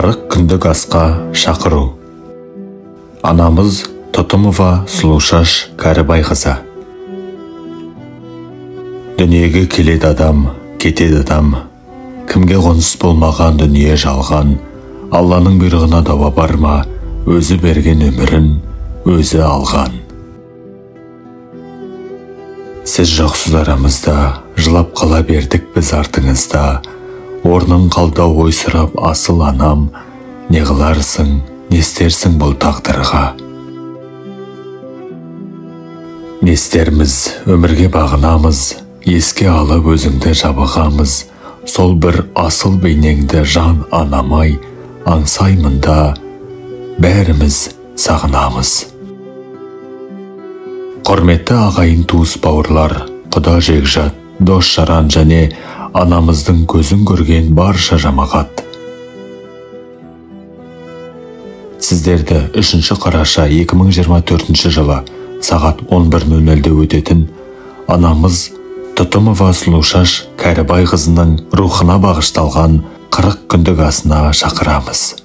40 күндік асқа шақыру. Анамыз Тұтымова Сұлушаш Кәрібайқызы. Дүниеге келеді адам, кетеді адам. Кімге қоныс болмаған дүние жалған. Алланың бұйрығына дауа бар ма, өзі берген өмірін, өзі алған. Сіз жоқсыз арамызда, жылап қала бердік біз артыңызда. Орнын қалда ой сұрап асыл анам, не қыларсың, не істерсің бұл тағдырға. Не істерміз, өмірге бағынамыз, еске алып өзіңді жабығамыз. Сол бір асыл бейнеңді жан анамай, аңсаймында бәріміз сағынамыз. Құрметті ағайын туыс бауырлар, құда жекжат, дос жаран және анамыздың көзін көрген барша жамағат. Сіздерді 3 қараша 2024 жылы сағат 11:00-де өтетін анамыз Тұтымова Сұлушаш Кәрібайқызының рухына бағышталған 40 күндік асына шақырамыз.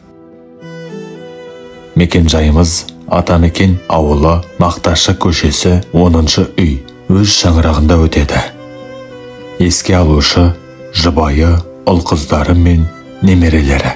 Мекен жайымыз Атамекен ауылы, Мақташы көшесі 10-шы үй, өз шаңырағында өтеді. Еске алушы жұбайы, ұл-қыздары мен немерелері.